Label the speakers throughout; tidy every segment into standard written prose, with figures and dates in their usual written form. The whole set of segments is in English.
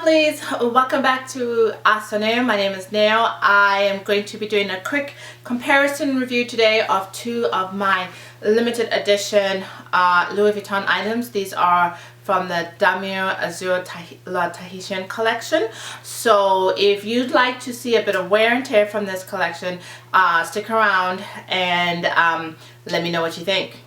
Speaker 1: lovelies, welcome back to Ahhhsoneo. My name is Neo. I am going to be doing a quick comparison review today of two of my limited edition Louis Vuitton items. These are from the Damier Azur Tahitienne collection. So if you'd like to see a bit of wear and tear from this collection, stick around and let me know what you think.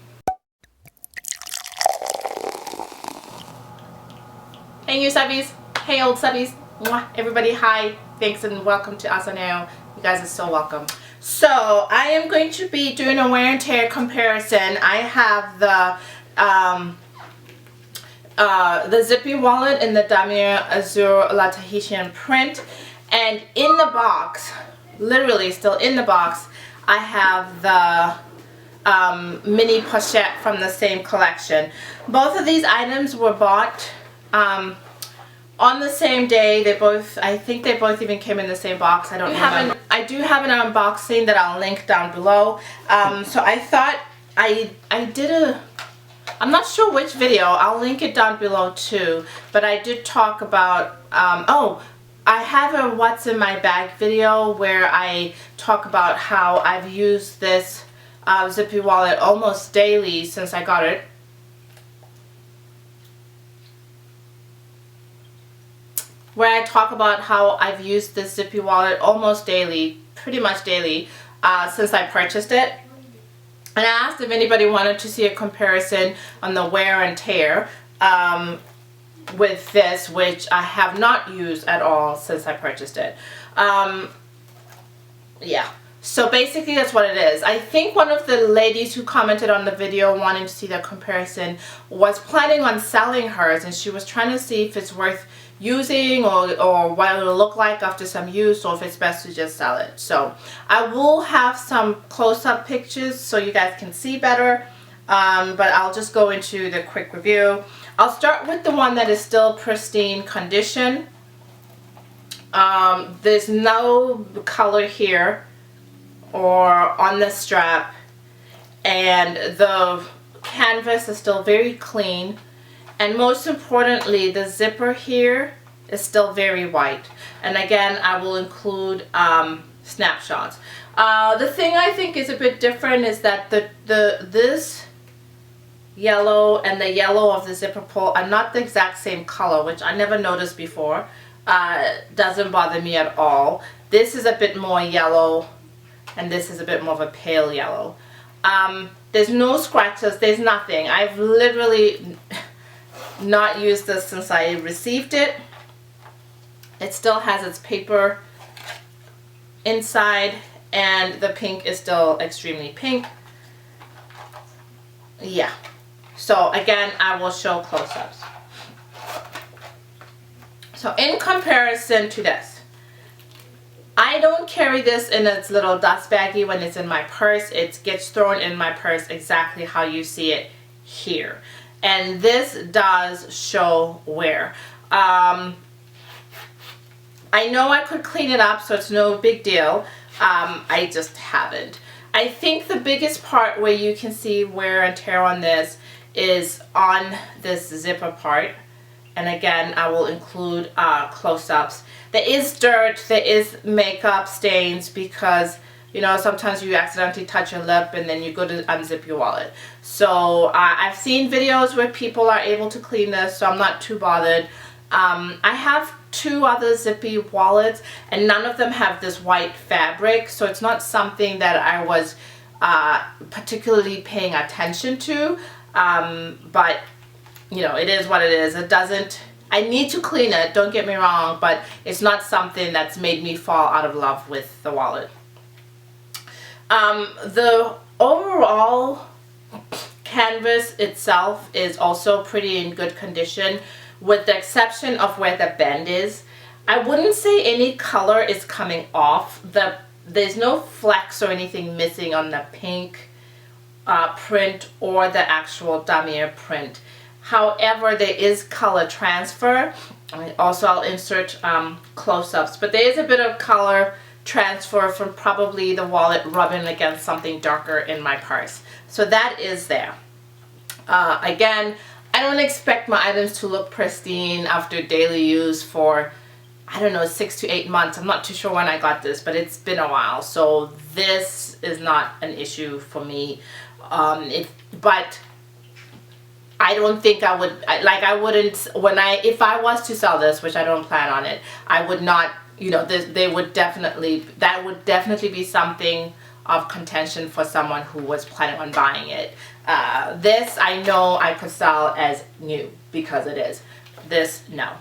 Speaker 1: Hey new subbies, hey old subbies, mwah, everybody, hi, thanks and welcome to Ahhhsoneo. You guys are so welcome. So I am going to be doing a wear and tear comparison. I have the zippy wallet in the Damier Azur La Tahitienne print, and in the box, literally still in the box, I have the mini pochette from the same collection. Both of these items were bought on the same day. They both, I think they both even came in the same box. I don't know. I do have an unboxing that I'll link down below. So I thought I did a, I'm not sure which video, I'll link it down below too, but I did talk about, oh, I have a what's in my bag video where I talk about how I've used this zippy wallet almost daily since I got it. Where I talk about how I've used this zippy wallet almost daily, pretty much daily, since I purchased it. And I asked if anybody wanted to see a comparison on the wear and tear with this, which I have not used at all since I purchased it. Yeah. So basically that's what it is. I think one of the ladies who commented on the video wanting to see the comparison was planning on selling hers, and she was trying to see if it's worth using or what it'll look like after some use, or if it's best to just sell it. So I will have some close-up pictures so you guys can see better, but I'll just go into the quick review. I'll start with the one that is still pristine condition. There's no color here or on the strap, and the canvas is still very clean. And most importantly, the zipper here is still very white. And again, I will include snapshots. The thing I think is a bit different is that this yellow and the yellow of the zipper pull are not the exact same color, which I never noticed before. Doesn't bother me at all. This is a bit more yellow, and this is a bit more of a pale yellow. There's no scratches, there's nothing. I've literally not used this since I received it. It still has its paper inside, and the pink is still extremely pink. Yeah. So again, I will show close-ups. So in comparison to this, I don't carry this in its little dust baggie when it's in my purse. It gets thrown in my purse exactly how you see it here. And this does show wear. I know I could clean it up, so it's no big deal. I just haven't. I think the biggest part where you can see wear and tear on this is on this zipper part. And again, I will include close-ups. There is dirt, there is makeup stains, because you know, sometimes you accidentally touch your lip and then you go to unzip your wallet. So I've seen videos where people are able to clean this, so I'm not too bothered. I have two other zippy wallets, and none of them have this white fabric, so it's not something that I was particularly paying attention to. But you know, it is what it is. It doesn't, I need to clean it, don't get me wrong, but it's not something that's made me fall out of love with the wallet. The overall canvas itself is also pretty in good condition, with the exception of where the bend is. I wouldn't say any color is coming off. There's no flecks or anything missing on the pink print or the actual Damier print. However, there is color transfer. Also, I'll insert close-ups, but there is a bit of color transfer from probably the wallet rubbing against something darker in my purse. So that is there. Again, I don't expect my items to look pristine after daily use for, I don't know, 6 to 8 months. I'm not too sure when I got this, but it's been a while. So this is not an issue for me. But I don't think I would, I wouldn't, if I was to sell this, which I don't plan on it, I would not, you know, that would definitely be something of contention for someone who was planning on buying it. This I know I could sell as new because it is. This, no.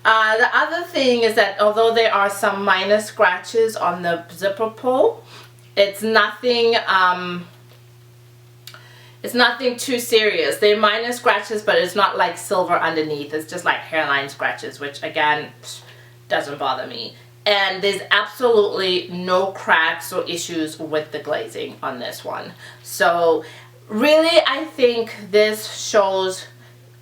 Speaker 1: The other thing is that although there are some minor scratches on the zipper pull, it's nothing too serious. They're minor scratches, but it's not like silver underneath. It's just like hairline scratches, which again doesn't bother me. And there's absolutely no cracks or issues with the glazing on this one. So really, I think this shows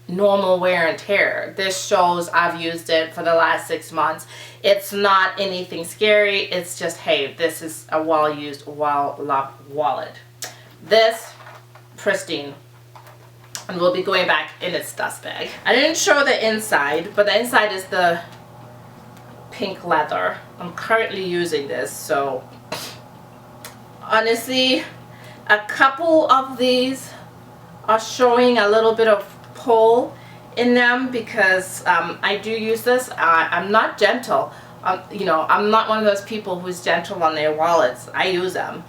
Speaker 1: normal wear and tear. This shows I've used it for the last 6 months. It's not anything scary. It's just, hey, this is a well-used, well-loved wallet. This, pristine. And we'll be going back in its dust bag. I didn't show the inside, but the inside is the pink leather. I'm currently using this, so honestly, a couple of these are showing a little bit of pull in them because I do use this. I'm not gentle. You know, I'm not one of those people who's gentle on their wallets. I use them.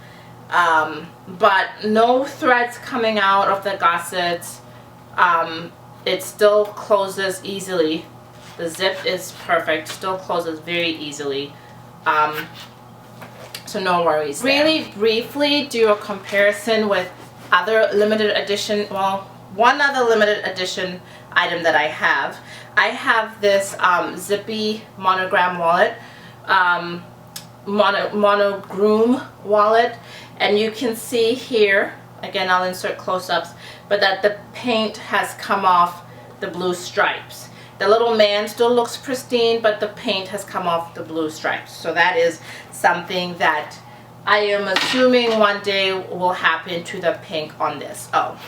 Speaker 1: But no threads coming out of the gussets. It still closes easily. The zip is perfect, still closes very easily. So no worries there. Really briefly do a comparison with other limited edition, well, one other limited edition item that I have. I have this zippy monogram wallet, monogram wallet, and you can see here, again I'll insert close-ups, but that the paint has come off the blue stripes. The little man still looks pristine, but the paint has come off the blue stripes. So that is something that I am assuming one day will happen to the pink on this. Oh.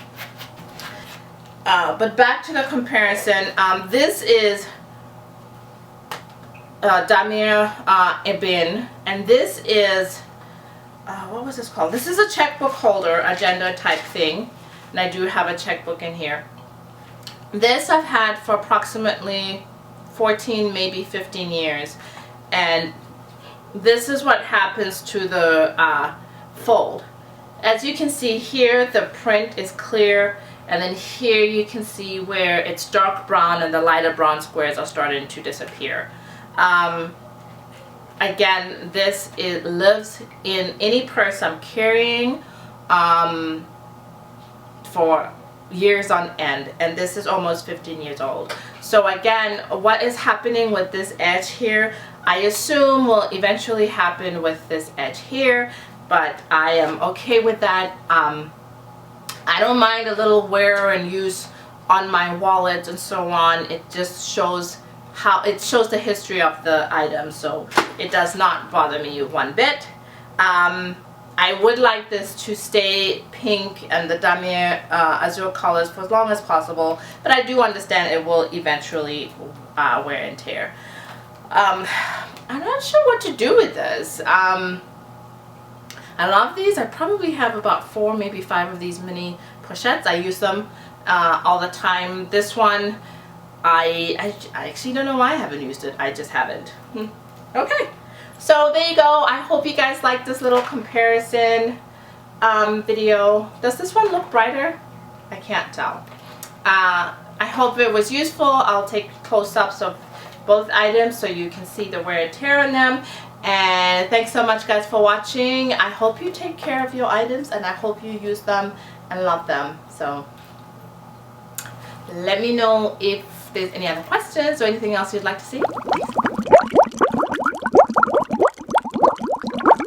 Speaker 1: But back to the comparison. This is Damier Azur, and this is, what was this called? This is a checkbook holder, agenda type thing. And I do have a checkbook in here. This I've had for approximately 14, maybe 15 years. And this is what happens to the fold. As you can see here, the print is clear. And then here you can see where it's dark brown and the lighter brown squares are starting to disappear. Again, this lives in any purse I'm carrying for years on end, and this is almost 15 years old. So again, what is happening with this edge here, I assume will eventually happen with this edge here, but I am okay with that. I don't mind a little wear and use on my wallet and so on. It just shows how it shows the history of the item, so it does not bother me one bit. I would like this to stay pink and the Damier Azur colors for as long as possible, but I do understand it will eventually wear and tear. I'm not sure what to do with this. I love these. I probably have about 4, maybe 5 of these mini pochettes. I use them all the time. This one, I actually don't know why I haven't used it. I just haven't. Okay. So there you go. I hope you guys like this little comparison video. Does this one look brighter? I can't tell. I hope it was useful. I'll take close-ups of both items so you can see the wear and tear on them. And thanks so much guys for watching. I hope you take care of your items and I hope you use them and love them. So let me know if there's any other questions or anything else you'd like to see.